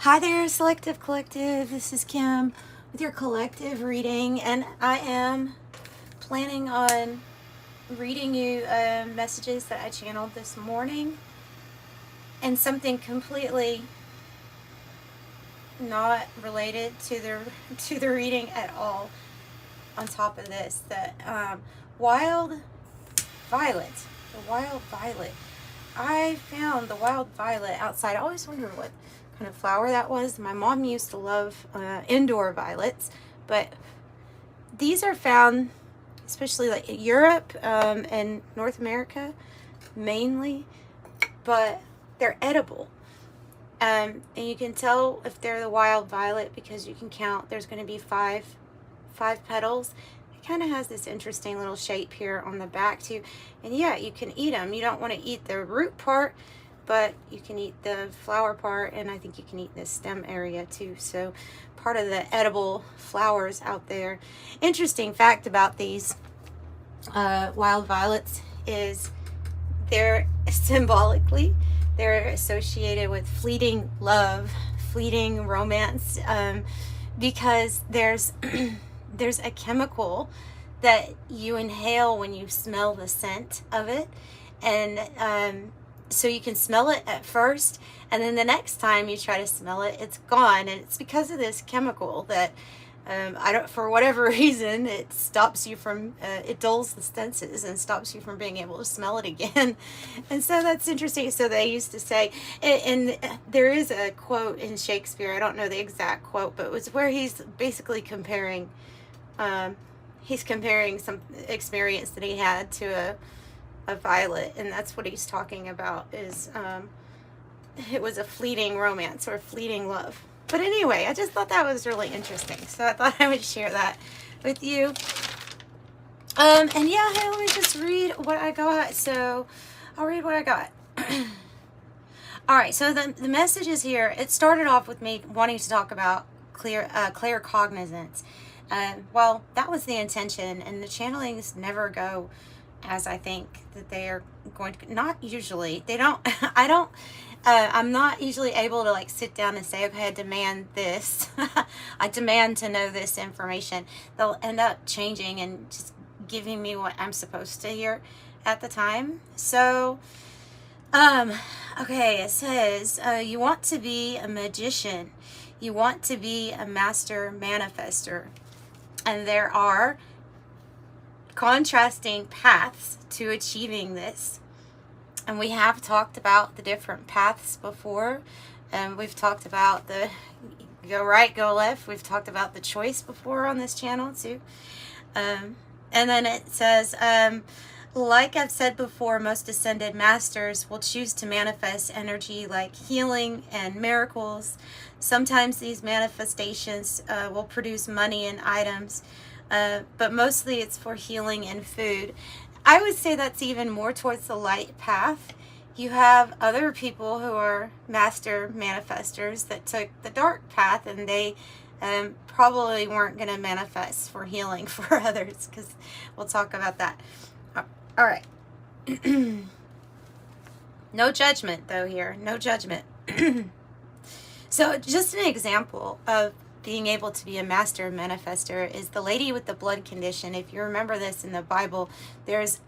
Hi there, Selective Collective. This is Kim with your collective reading, and I am planning on reading you messages that I channeled this morning, and something completely not related to the reading at all. On top of this, wild violet, the wild violet. I found the wild violet outside. I always wondered what kind of flower that was. My mom used to love indoor violets, but these are found especially like in Europe and North America mainly, but they're edible. And you can tell if they're the wild violet because you can count. There's going to be five petals. It kind of has this interesting little shape here on the back too. And yeah, you can eat them. You don't want to eat the root part, but you can eat the flower part, and I think you can eat the stem area too. So part of the edible flowers out there. Interesting fact about these wild violets is they're symbolically, they're associated with fleeting love, fleeting romance, because there's there's a chemical that you inhale when you smell the scent of it, and so you can smell it at first, and then the next time you try to smell it, it's gone, and it's because of this chemical that I don't, for whatever reason, it stops you from, it dulls the senses and stops you from being able to smell it again. And so that's interesting. So they used to say, and there is a quote in Shakespeare, I don't know the exact quote, but it was where he's basically comparing, some experience that he had to a violet. And that's what he's talking about is, it was a fleeting romance or fleeting love. But anyway, I just thought that was really interesting. So I thought I would share that with you. And yeah, hey, let me just read what I got. So I'll read what I got. All right, so the messages here, it started off with me wanting to talk about clear cognizance. Well, that was the intention, and the channelings never go as I think that they are going to. Not usually. They don't. I'm not usually able to like sit down and say, okay, I demand this. I demand to know this information. They'll end up changing and just giving me what I'm supposed to hear at the time. So, okay, it says, you want to be a magician. You want to be a master manifester. And there are contrasting paths to achieving this. And we have talked about the different paths before. And we've talked about the go right, go left. We've talked about the choice before on this channel too. And then it says, like I've said before, most ascended masters will choose to manifest energy like healing and miracles. Sometimes these manifestations will produce money and items, but mostly it's for healing and food. I would say that's even more towards the light path. You have other people who are master manifestors that took the dark path, and they probably weren't going to manifest for healing for others, because we'll talk about that. All right. No judgment, though, here. No judgment. So just an example of being able to be a master manifester is the lady with the blood condition. If you remember this in the Bible, there's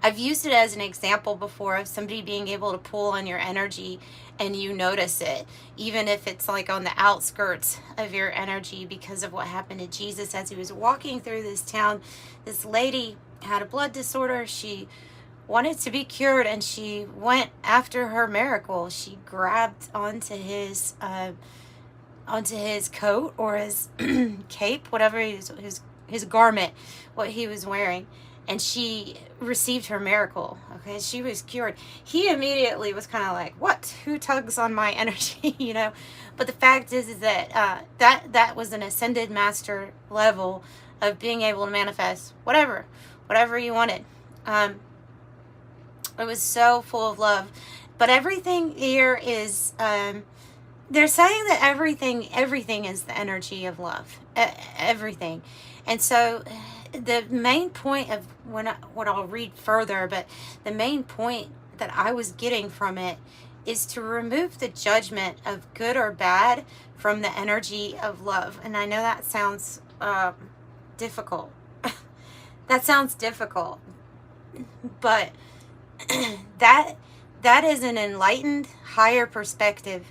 I've used it as an example before of somebody being able to pull on your energy and you notice it, even if it's like on the outskirts of your energy because of what happened to Jesus as he was walking through this town. This lady had a blood disorder. She wanted to be cured, and she went after her miracle. She grabbed onto his coat or his cape, whatever his garment, what he was wearing, and she received her miracle. Okay, she was cured. He immediately was kind of like, "What? Who tugs on my energy?" You know. But the fact is that that was an ascended master level of being able to manifest whatever you wanted. It was so full of love. But everything here is. They're saying that everything is the energy of love, everything. And so the main point of what I'll read further, but the main point that I was getting from it is to remove the judgment of good or bad from the energy of love. And I know that sounds difficult. That sounds difficult. But that is an enlightened, higher perspective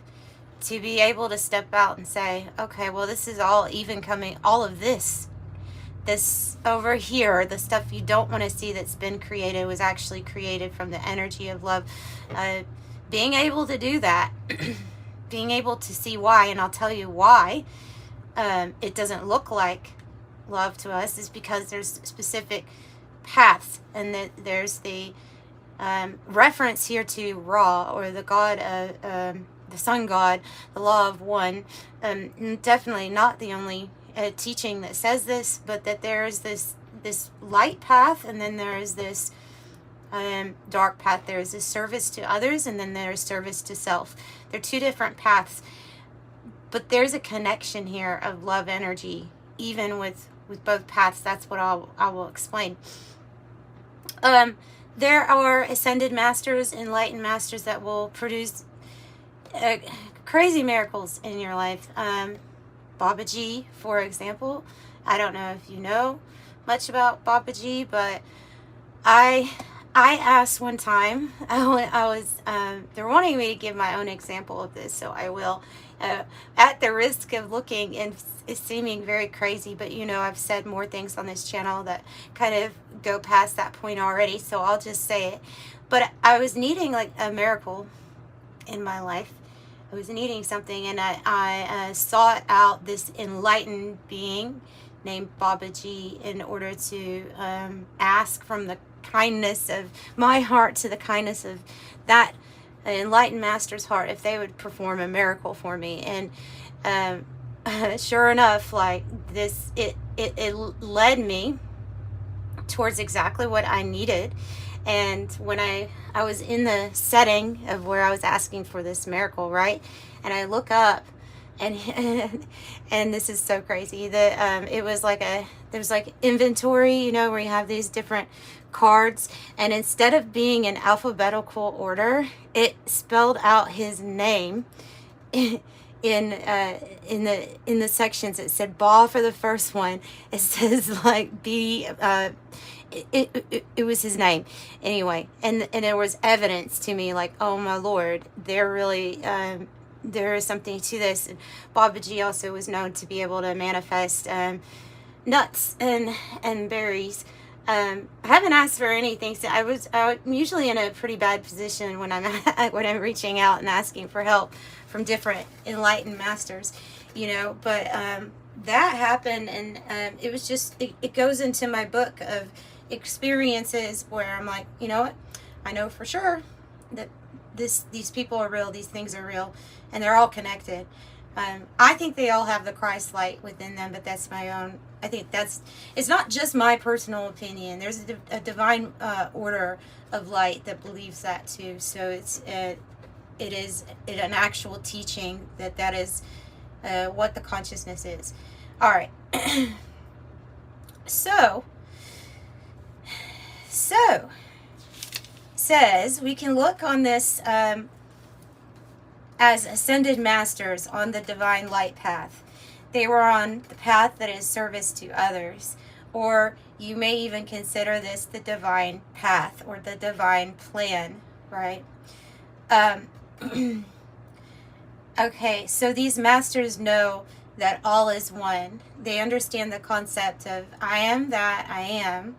to be able to step out and say, okay, well, this is all even coming, all of this over here, the stuff you don't want to see that's been created was actually created from the energy of love. Being able to do that, being able to see why, and I'll tell you why it doesn't look like love to us, is because there's specific paths, and there's the reference here to Ra, or the god of the sun god, the law of one. Definitely not the only teaching that says this, but that there is this light path, and then there is this dark path. There is this service to others, and then there is service to self. They're two different paths, but there's a connection here of love energy, even with both paths. That's what I will explain. There are ascended masters, enlightened masters that will produce crazy miracles in your life. Babaji, for example. I don't know if you know much about Babaji, but I asked one time, I was they're wanting me to give my own example of this, so I will, at the risk of looking and seeming very crazy, but you know, I've said more things on this channel that kind of go past that point already, so I'll just say it. But I was needing like a miracle in my life. I was needing something, and I sought out this enlightened being named Babaji in order to ask from the kindness of my heart to the kindness of that enlightened master's heart if they would perform a miracle for me. And sure enough, like this, it led me towards exactly what I needed. And when I was in the setting of where I was asking for this miracle, right? And I look up, and and this is so crazy that it was like there's like inventory, you know, where you have these different cards, and instead of being in alphabetical order, it spelled out his name in the sections. It said Ba for the first one. It says like B. It was his name anyway, and there was evidence to me like, oh my Lord, there is something to this. And Babaji also was known to be able to manifest nuts and berries. I haven't asked for anything, so I'm usually in a pretty bad position when I'm reaching out and asking for help from different enlightened masters, you know. But that happened, and it was just it goes into my book of experiences where I'm like, you know what, I know for sure that these people are real, these things are real, and they're all connected. I think they all have the Christ light within them, but that's my own. I think it's not just my personal opinion. There's a divine order of light that believes that too. So it is an actual teaching that is what the consciousness is. All right. So says we can look on this as ascended masters on the divine light path. They were on the path that is service to others, or you may even consider this the divine path or the divine plan, right? Okay, so these masters know that all is one. They understand the concept of I am that I am.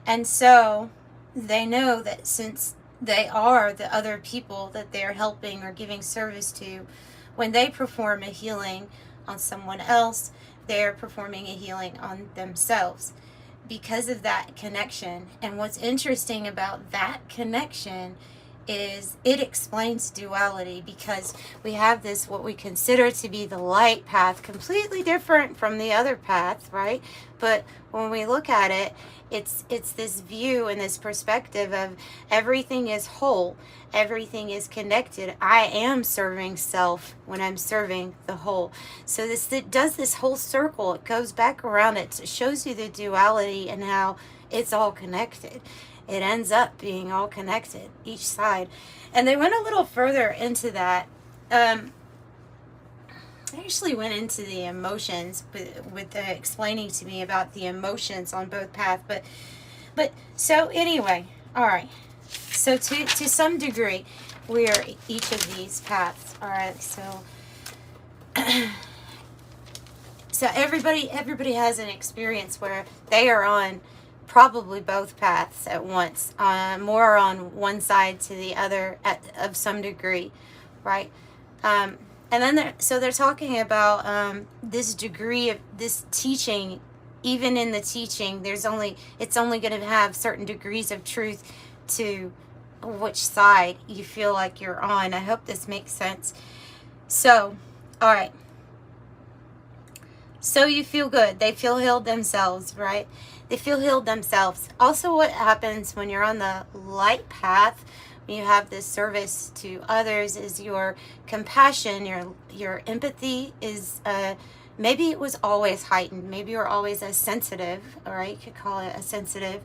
And so they know that since they are the other people that they're helping or giving service to, when they perform a healing on someone else, they're performing a healing on themselves because of that connection. And what's interesting about that connection is it explains duality, because we have this what we consider to be the light path, completely different from the other path, right? But when we look at it, it's this view and this perspective of everything is whole, everything is connected. I am serving self when I'm serving the whole. So it does this whole circle. It goes back around. It shows you the duality and how it's all connected. it ends up being all connected, each side. And they went a little further into that. They actually went into the emotions with explaining to me about the emotions on both paths. But so anyway, all right. So to some degree, we are each of these paths. All right. So so everybody has an experience where they are on probably both paths at once, more on one side to the other of some degree, right? And then they're talking about this degree of this teaching. Even in the teaching, it's only going to have certain degrees of truth to which side you feel like you're on. I hope this makes sense. So, all right. So you feel good. They feel healed themselves, right? They feel healed themselves. Also, what happens when you're on the light path, when you have this service to others, is your compassion, your empathy is, maybe it was always heightened. Maybe you're always as sensitive, all right? You could call it a sensitive.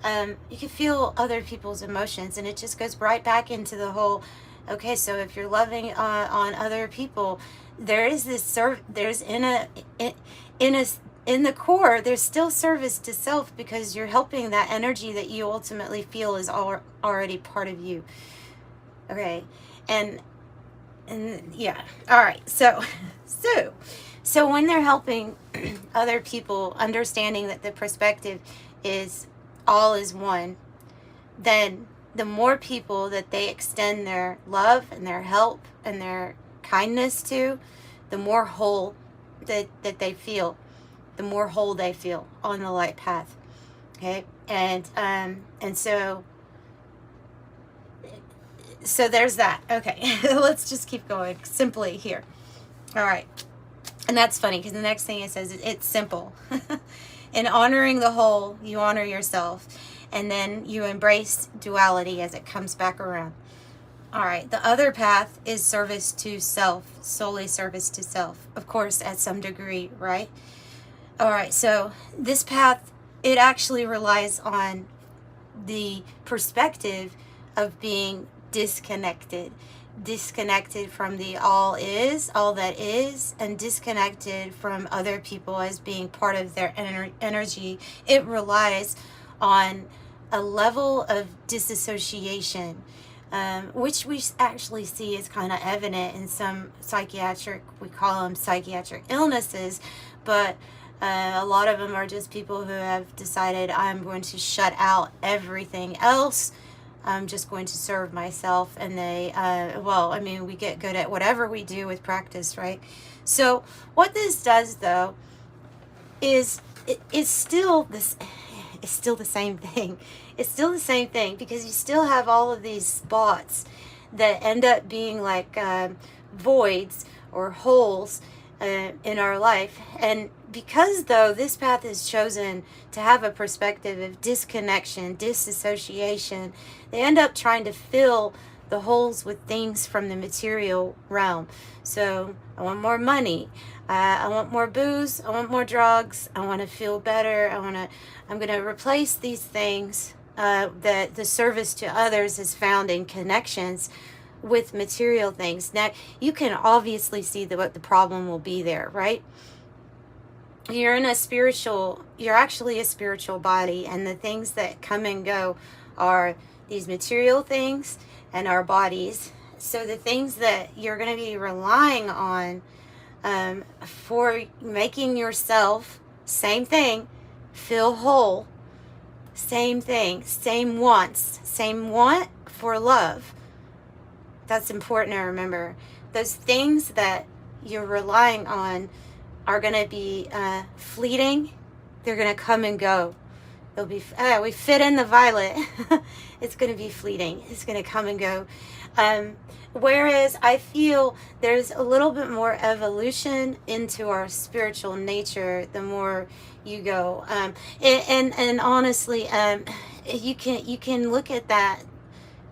You can feel other people's emotions, and it just goes right back into the whole, okay, so if you're loving on other people, there is this there's in the core, there's still service to self, because you're helping that energy that you ultimately feel is already part of you. Okay. And yeah. All right. So when they're helping other people, understanding that the perspective is all is one, then the more people that they extend their love and their help and their kindness to, the more whole that they feel, the more whole they feel on the light path. Okay. And so there's that. Okay. Let's just keep going simply here. All right. And that's funny, because the next thing it says, it's simple. In honoring the whole, you honor yourself, and then you embrace duality as it comes back around. All right, the other path is service to self, solely service to self, of course, at some degree, right? All right, so this path, it actually relies on the perspective of being disconnected from the all that is, and disconnected from other people as being part of their energy. It relies on a level of disassociation, which we actually see is kind of evident in some we call them psychiatric illnesses, but a lot of them are just people who have decided, I'm going to shut out everything else. I'm just going to serve myself. And we get good at whatever we do with practice, right? So what this does, though, is it's still the same thing. It's still the same thing, because you still have all of these spots that end up being like voids or holes in our life. And because, though, this path is chosen to have a perspective of disconnection, disassociation, they end up trying to fill the holes with things from the material realm. So I want more money. I want more booze. I want more drugs. I want to feel better. I'm going to replace these things that the service to others is found in connections with material things. Now, you can obviously see what the problem will be there, right? You're actually a spiritual body, and the things that come and go are these material things and our bodies. So the things that you're going to be relying on for making yourself, same thing, feel whole, same thing, same want for love. That's important to remember. Those things that you're relying on are going to be fleeting. They're going to come and go. They'll be, we fit in the violet. It's going to be fleeting. It's going to come and go. Whereas I feel there's a little bit more evolution into our spiritual nature the more you go. And honestly, you can look at that,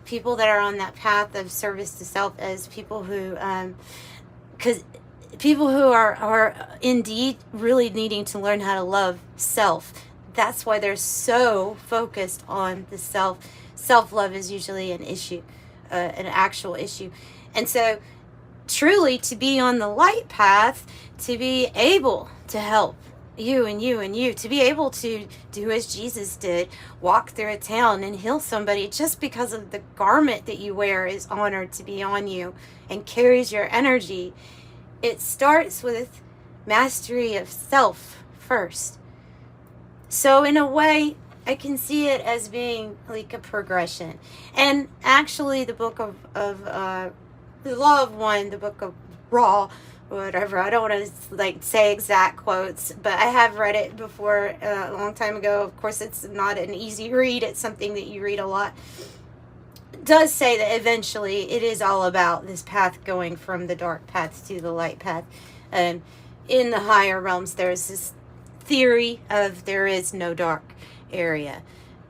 people that are on that path of service to self, as people who, because people who are indeed really needing to learn how to love self, that's why they're so focused on the self. Self-love is usually an issue, an actual issue. And so truly to be on the light path, to be able to help you and you and you, to be able to do as Jesus did, walk through a town and heal somebody just because of the garment that you wear is honored to be on you and carries your energy. It starts with mastery of self first. So in a way, I can see it as being like a progression. And actually the book of the Law of One, the book of Raw, whatever, I don't want to like say exact quotes, but I have read it before a long time ago. Of course, it's not an easy read. It's something that you read a lot. It does say that eventually it is all about this path going from the dark path to the light path. In the higher realms, there's this theory of there is no dark area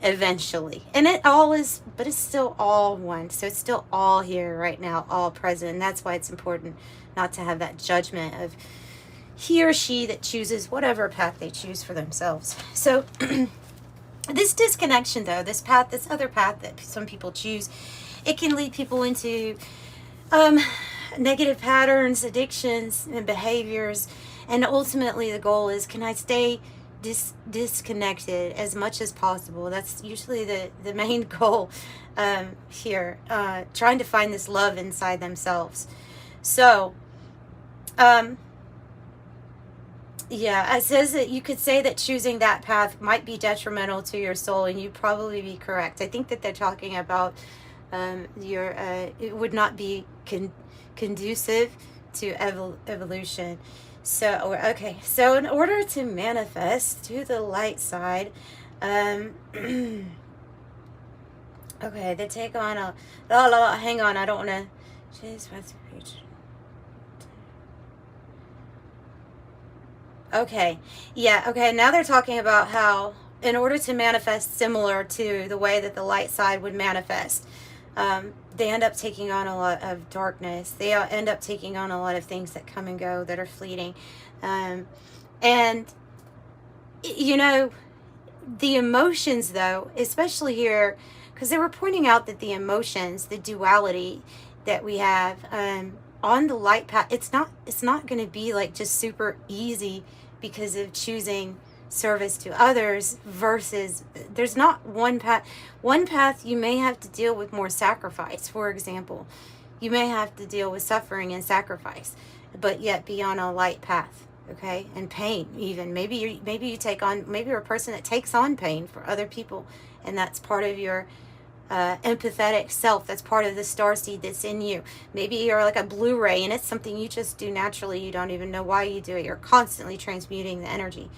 eventually, and it all is, but it's still all one. So it's still all here right now, all present. And that's why it's important not to have that judgment of he or she that chooses whatever path they choose for themselves. So this disconnection though, this path, this other path that some people choose, it can lead people into negative patterns, addictions, and behaviors. And ultimately the goal is, can I stay disconnected as much as possible? That's usually the main goal here, trying to find this love inside themselves. So yeah, it says that you could say that choosing that path might be detrimental to your soul, and you'd probably be correct. I think that they're talking about your it would not be conducive to evolution. So, okay, so in order to manifest to the light side, okay, they take on a, hang on, I don't want to, okay, yeah, okay, now they're talking about how in order to manifest similar to the way that the light side would manifest, they end up taking on a lot of darkness. They end up taking on a lot of things that come and go, that are fleeting. And, you know, the emotions, though, especially here, because they were pointing out that the emotions, the duality that we have on the light path, it's not going to be like just super easy because of choosing service to others versus there's not one path. One path you may have to deal with more sacrifice. For example, you may have to deal with suffering and sacrifice, but yet be on a light path, okay? And pain even. Maybe you take on, maybe you're a person that takes on pain for other people, and that's part of your empathetic self. That's part of the starseed that's in you. Maybe you're like a Blu-ray and it's something you just do naturally. You don't even know why you do it. You're constantly transmuting the energy.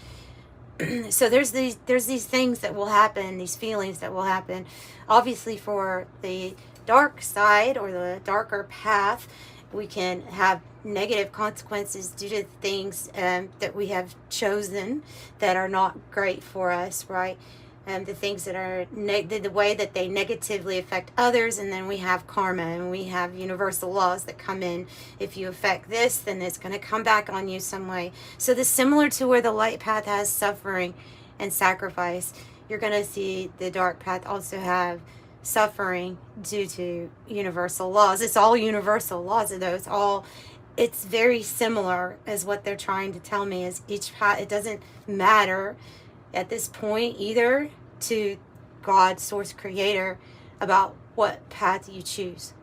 So there's these things that will happen, these feelings that will happen. Obviously for the dark side or the darker path, we can have negative consequences due to things that we have chosen that are not great for us, right? The things that are the way that they negatively affect others, and then we have karma, and we have universal laws that come in. If you affect this, then it's going to come back on you some way. So this similar to where the light path has suffering and sacrifice, you're going to see the dark path also have suffering due to universal laws. It's all universal laws, though. It's very similar as what they're trying to tell me is each path. It doesn't matter at this point either to God, source creator, about what path you choose.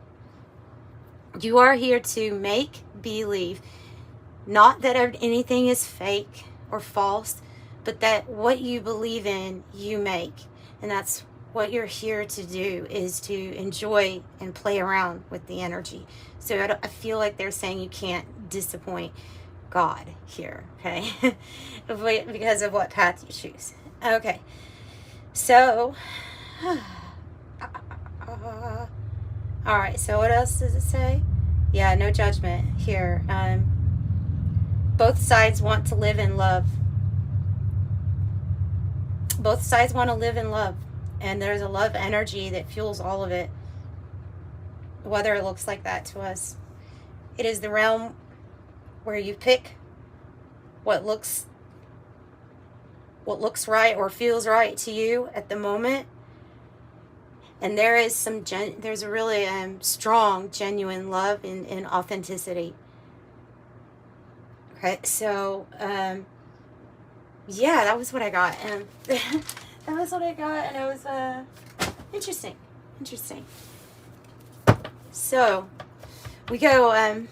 You are here to make believe, not that anything is fake or false, but that what you believe in, you make. And that's what you're here to do, is to enjoy and play around with the energy. So I feel like they're saying you can't disappoint God here, okay? Because of what path you choose. Okay, so all right, so what else does it say? Yeah, no judgment here. Both sides want to live in love. Both sides want to live in love, and there's a love energy that fuels all of it, whether it looks like that to us. It is the realm where you pick what looks what looks right or feels right to you at the moment. And there is there's a really strong, genuine love and authenticity. Okay, so yeah, that was what I got, and that was what I got, and it was interesting. So we go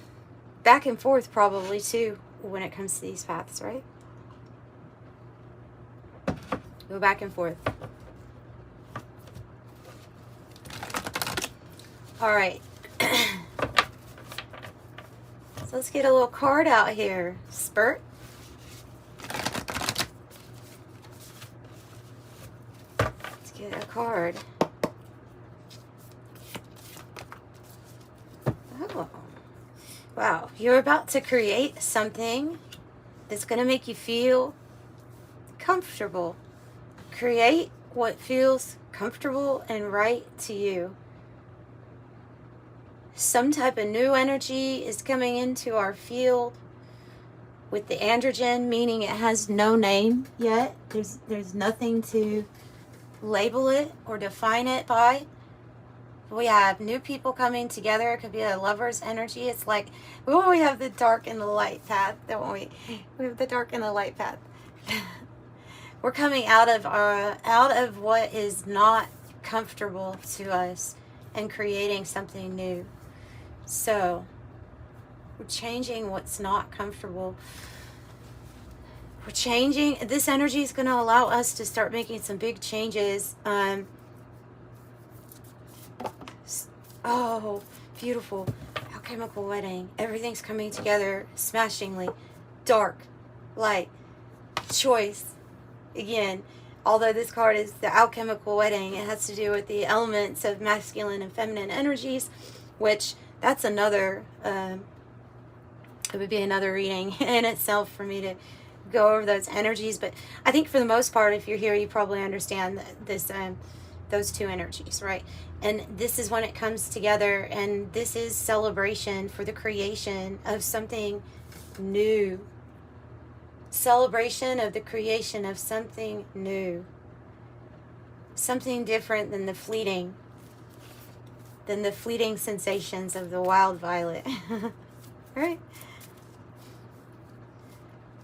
back and forth probably too when it comes to these paths, right? Go back and forth. All right. So let's get a little card out here. Spurt. Let's get a card. Oh. Wow. You're about to create something that's going to make you feel comfortable. Create what feels comfortable and right to you. Some type of new energy is coming into our field with the androgen, meaning it has no name yet. There's nothing to label it or define it by. We have new people coming together. It could be a lover's energy. It's like, oh, we have the dark and the light path, don't we? We have the dark and the light path. We're coming out of what is not comfortable to us and creating something new. So we're changing what's not comfortable. We're changing. This energy is going to allow us to start making some big changes. Oh, beautiful. Alchemical wedding. Everything's coming together smashingly. Dark, light, choice. Again, although this card is the alchemical wedding, it has to do with the elements of masculine and feminine energies, which that's another, it would be another reading in itself for me to go over those energies. But I think for the most part, if you're here, you probably understand this, those two energies, right? And this is when it comes together, and this is celebration for the creation of something new. Celebration of the creation of something new. Something different than the fleeting sensations of the wild violet. Right?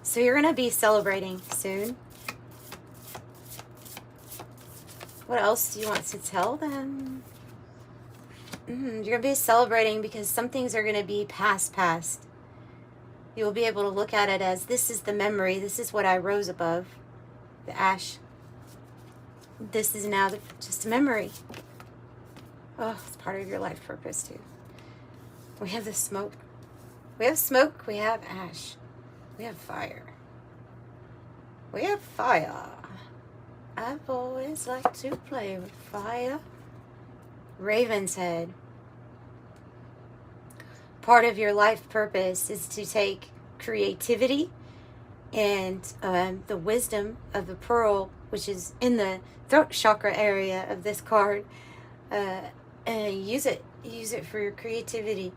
So you're going to be celebrating soon. What else do you want to tell them? You're going to be celebrating because some things are going to be past. You'll be able to look at it as, this is the memory. This is what I rose above. The ash. This is now just a memory. Oh, it's part of your life purpose too. We have the smoke. We have smoke. We have ash. We have fire. We have fire. I've always liked to play with fire. Raven's head. Part of your life purpose is to take creativity and the wisdom of the pearl, which is in the throat chakra area of this card, and use it for your creativity.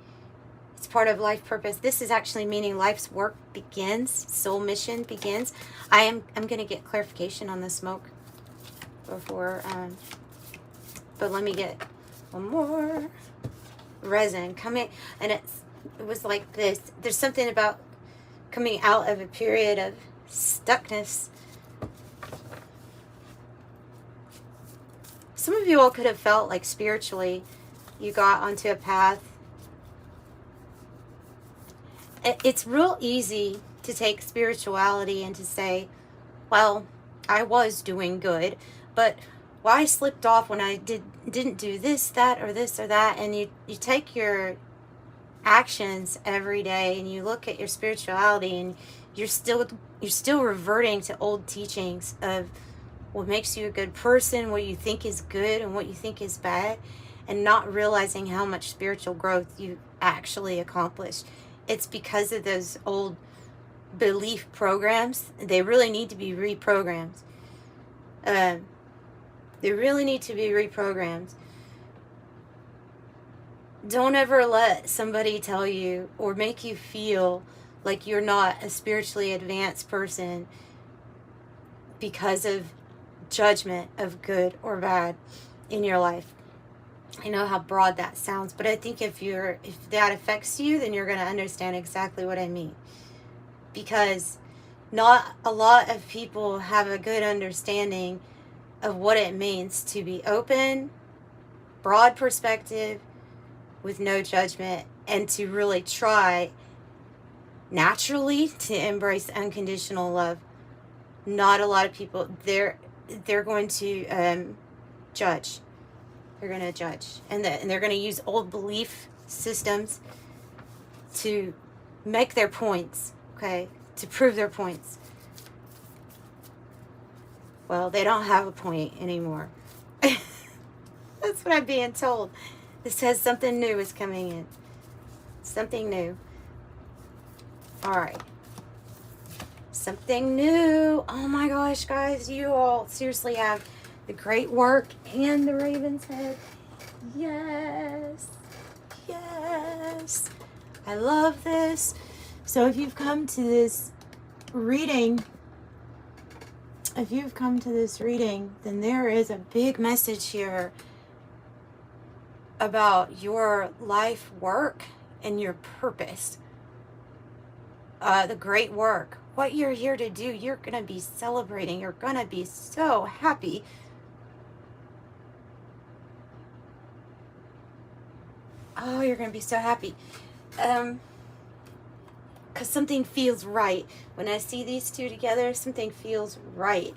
It's part of life purpose. This is actually meaning life's work begins, soul mission begins. I'm going to get clarification on the smoke before, but let me get one more. Resin coming, and it was like this. There's something about coming out of a period of stuckness. Some of you all could have felt like spiritually you got onto a path. It's real easy to take spirituality and to say, well, I was doing good, but I slipped off when I didn't do this, that, or this or that. And you take your actions every day and you look at your spirituality, and you're still reverting to old teachings of what makes you a good person, what you think is good and what you think is bad, and not realizing how much spiritual growth you actually accomplished. It's because of those old belief programs. They really need to be reprogrammed. They really need to be reprogrammed. Don't ever let somebody tell you or make you feel like you're not a spiritually advanced person because of judgment of good or bad in your life. I know how broad that sounds, but I think if that affects you, then you're going to understand exactly what I mean. Because not a lot of people have a good understanding of what it means to be open, broad perspective, with no judgment, and to really try naturally to embrace unconditional love. Not a lot of people, they're going to judge. They're going to judge. And they're going to use old belief systems to make their points, okay? To prove their points. Well, they don't have a point anymore. That's what I'm being told. It says something new is coming in. Something new. All right. Something new. Oh my gosh, guys. You all seriously have the great work and the Raven's Head. Yes. Yes. I love this. So if you've come to this reading, then there is a big message here about your life work and your purpose. The great work. What you're here to do, you're going to be celebrating. You're going to be so happy. Oh, you're going to be so happy. Because something feels right. When I see these two together, something feels right.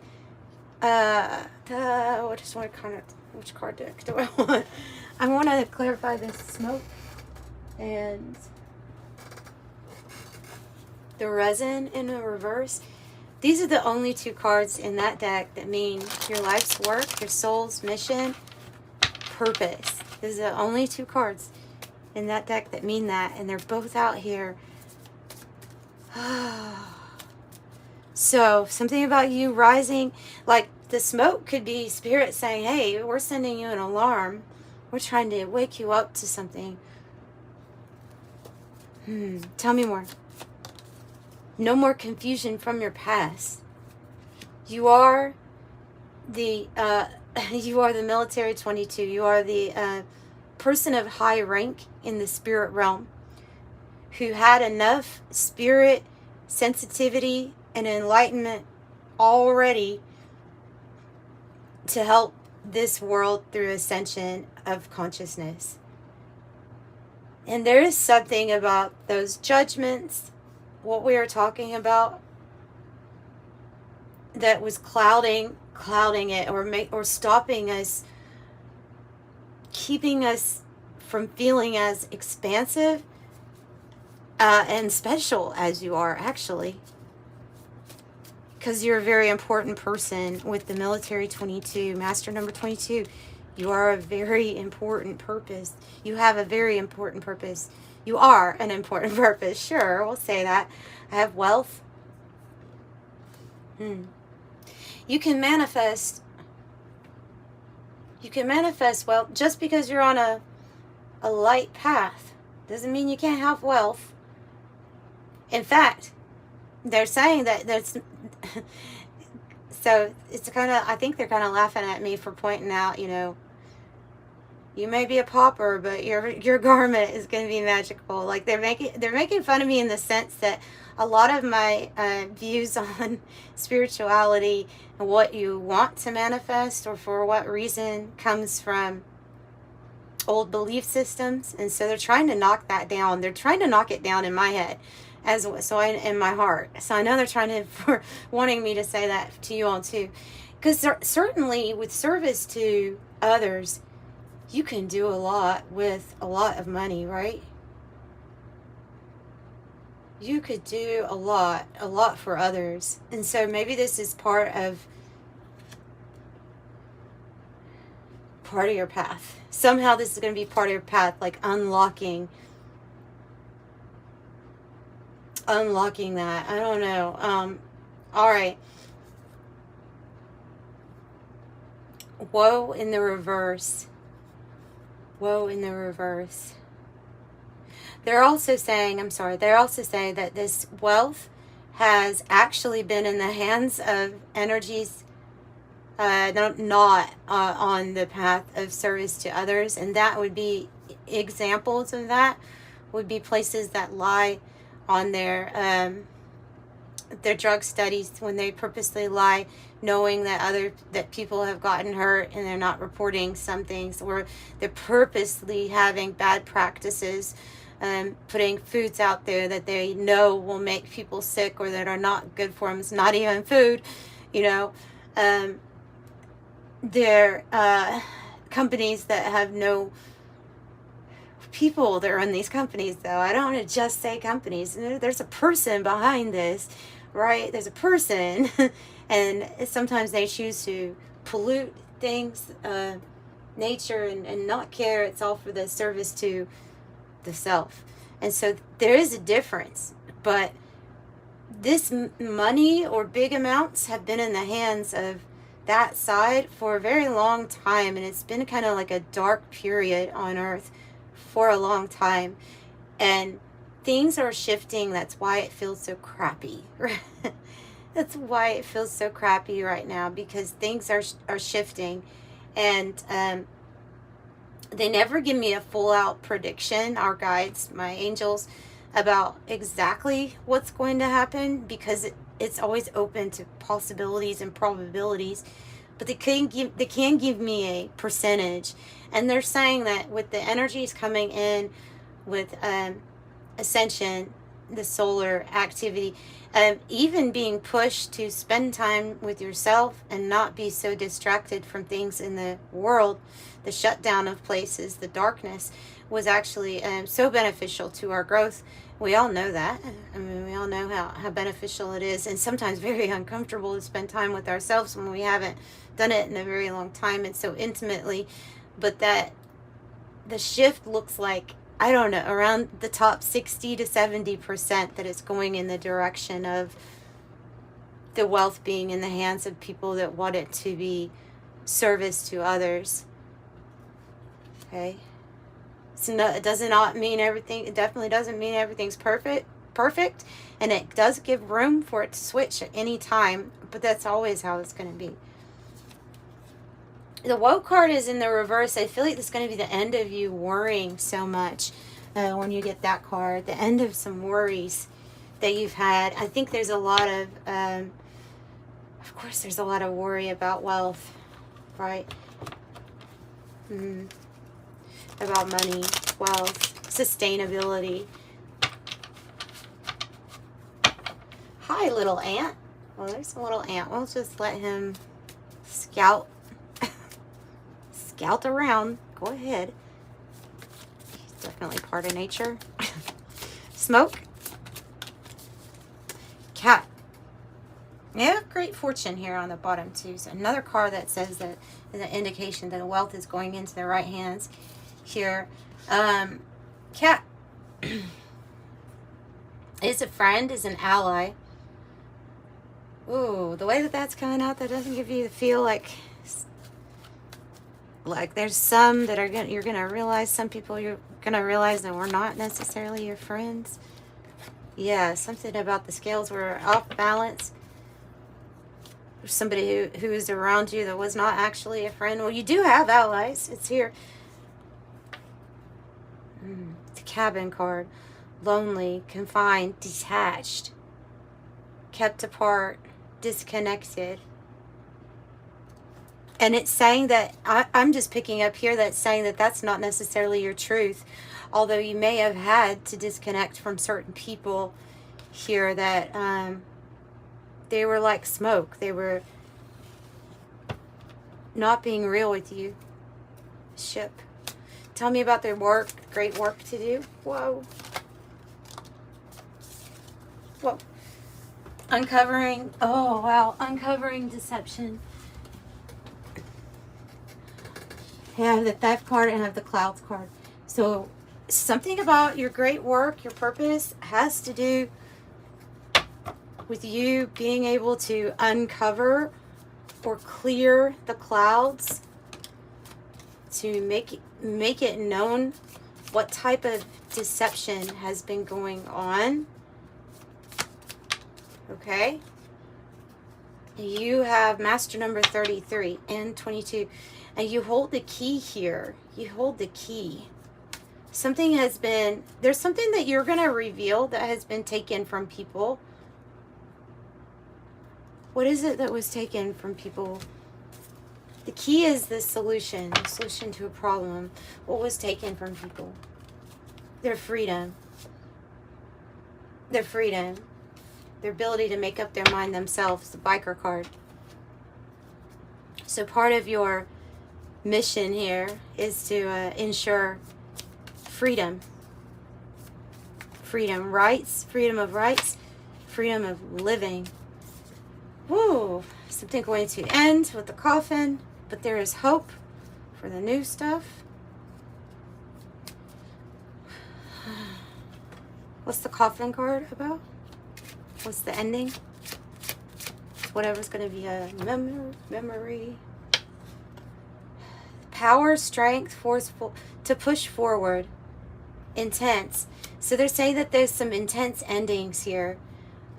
Which card deck do I want? I want to clarify this smoke and the resin in the reverse. These are the only two cards in that deck that mean your life's work, your soul's mission, purpose. These are the only two cards in that deck that mean that, and they're both out here. So something about you rising, like the smoke could be spirit saying, hey, we're sending you an alarm. We're trying to wake you up to something. Tell me more. No more confusion from your past. You are the military 22. You are the person of high rank in the spirit realm who had enough spirit sensitivity and enlightenment already to help this world through ascension of consciousness. And there is something about those judgments, what we are talking about, that was clouding it or stopping us, keeping us from feeling as expansive and special as you are, actually. Because you're a very important person with the military 22, master number 22. You are a very important purpose. You have a very important purpose. You are an important purpose. Sure, we'll say that. I have wealth. You can manifest wealth just because you're on a light path. Doesn't mean you can't have wealth. In fact, they're saying that there's so it's kind of, I think they're kind of laughing at me for pointing out, you may be a pauper, but your garment is going to be magical. Like they're making fun of me in the sense that a lot of my views on spirituality and what you want to manifest or for what reason comes from old belief systems, and so they're trying to knock that down. They're trying to knock it down in my head, in my heart. So I know they're trying to, for wanting me to say that to you all too, because certainly with service to others, you can do a lot with a lot of money, right? You could do a lot for others. And so maybe this is part of your path. Somehow this is going to be part of your path, like unlocking that. I don't know. All right. Woe in the reverse. Woe in the reverse. They're also saying that this wealth has actually been in the hands of energies not on the path of service to others. And that would be examples of that would be places that lie on their drug studies, when they purposely lie, knowing that people have gotten hurt and they're not reporting some things, or they're purposely having bad practices, putting foods out there that they know will make people sick or that are not good for them. It's not even food, you know. They're companies that have no people that run these companies, though. I don't want to just say companies. There's a person behind this, right? There's a person. And sometimes they choose to pollute things, nature, and not care. It's all for the service to the self. And so there is a difference. But this money or big amounts have been in the hands of that side for a very long time. And it's been kind of like a dark period on Earth for a long time. And things are shifting. That's why it feels so crappy. That's why it feels so crappy right now, because things are shifting. And they never give me a full out prediction, our guides, my angels, about exactly what's going to happen, because it's always open to possibilities and probabilities. But they can give me a percentage. And they're saying that with the energies coming in with ascension, the solar activity, even being pushed to spend time with yourself and not be so distracted from things in the world, the shutdown of places, the darkness, was actually so beneficial to our growth. We all know that. I mean, we all know how beneficial it is, and sometimes very uncomfortable to spend time with ourselves when we haven't done it in a very long time and so intimately. But that the shift looks like, I don't know, around the top 60 to 70% that it's going in the direction of the wealth being in the hands of people that want it to be service to others. Okay. So no, it does not mean everything. It definitely doesn't mean everything's perfect, and it does give room for it to switch at any time. But that's always how it's going to be. The woe card is in the reverse. I feel like this is going to be the end of you worrying so much when you get that card. The end of some worries that you've had. I think there's a lot of course, there's a lot of worry about wealth, right? About money, wealth, sustainability. Hi, little ant. Well, there's a little ant. We'll just let him scout around. Go ahead. He's definitely part of nature. Smoke. Cat. Yeah, great fortune here on the bottom too. So another card that says that is an indication that wealth is going into the right hands here. Cat is a friend, is an ally. Ooh, the way that that's coming out, that doesn't give you the feel like there's some that are you're gonna realize, some people you're gonna realize that were not necessarily your friends. Yeah, something about the scales were off balance. There's somebody who is around you that was not actually a friend. Well, you do have allies. It's here. It's a cabin card. Lonely, confined, detached, kept apart, disconnected. And it's saying that, I'm just picking up here, that's saying that that's not necessarily your truth. Although you may have had to disconnect from certain people here that they were like smoke. They were not being real with you. Ship. Tell me about their work. Great work to do. Whoa. Whoa. Uncovering. Oh, wow. Uncovering deception. I have the theft card and I have the clouds card. So something about your great work, your purpose, has to do with you being able to uncover or clear the clouds to make it known what type of deception has been going on. Okay? You have master number 33 and 22. And you hold the key here. You hold the key. Something has been, there's something that you're going to reveal that has been taken from people. What is it that was taken from people? The key is the solution to a problem. What was taken from people? Their freedom. Their freedom. Their ability to make up their mind themselves. The biker card. So part of your mission here is to ensure freedom. Freedom. Rights. Freedom of rights. Freedom of living. Woo! Something going to end with the coffin. But there is hope for the new stuff. What's the coffin card about? What's the ending? Whatever's going to be a memory. Power, strength, forceful, to push forward. Intense. So they're saying that there's some intense endings here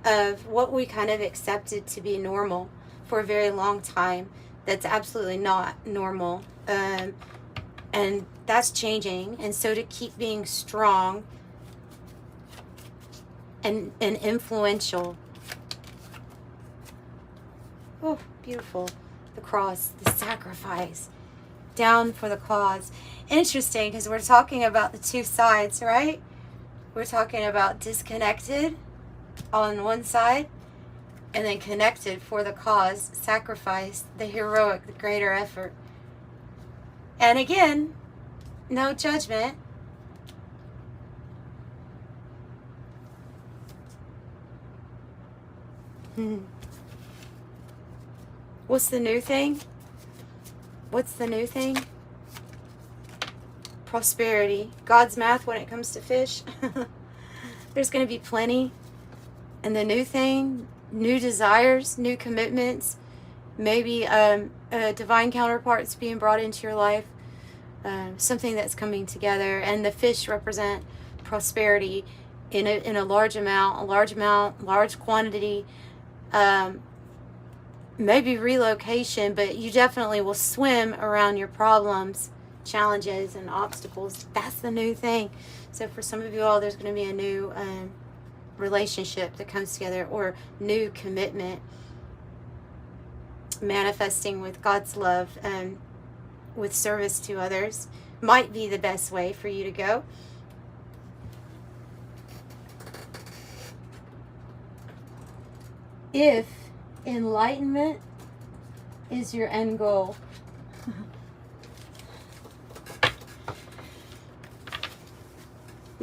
of what we kind of accepted to be normal for a very long time. That's absolutely not normal. And that's changing. And so to keep being strong and influential. Oh, beautiful. The cross, the sacrifice. Down for the cause. Interesting, because we're talking about the two sides, right? We're talking about disconnected on one side, and then connected for the cause, sacrifice, the heroic, the greater effort. And again, no judgment. What's the new thing? What's the new thing? Prosperity. God's math when it comes to fish. There's going to be plenty. And the new thing, new desires, new commitments, maybe divine counterparts being brought into your life, something that's coming together. And the fish represent prosperity in a large amount, large quantity, maybe relocation, but you definitely will swim around your problems, challenges, and obstacles. That's the new thing. So for some of you all, there's going to be a new relationship that comes together, or new commitment, manifesting with God's love and with service to others might be the best way for you to go. If enlightenment is your end goal.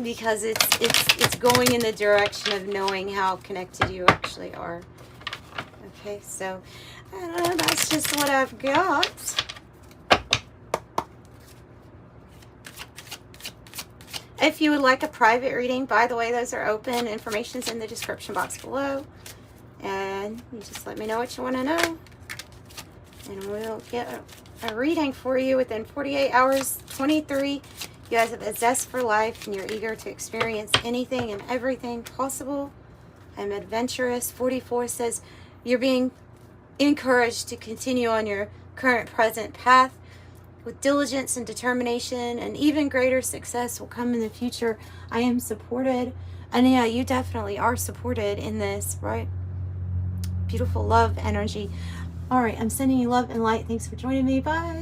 Because it's going in the direction of knowing how connected you actually are. Okay, so that's just what I've got. If you would like a private reading, by the way, those are open. Information's in the description box below. And you just let me know what you want to know. And we'll get a reading for you within 48 hours, 23. You guys have a zest for life and you're eager to experience anything and everything possible. I'm adventurous. 44 says you're being encouraged to continue on your current present path with diligence and determination, and even greater success will come in the future. I am supported. And yeah, you definitely are supported in this, right? Beautiful love energy. All right, I'm sending you love and light. Thanks for joining me. Bye.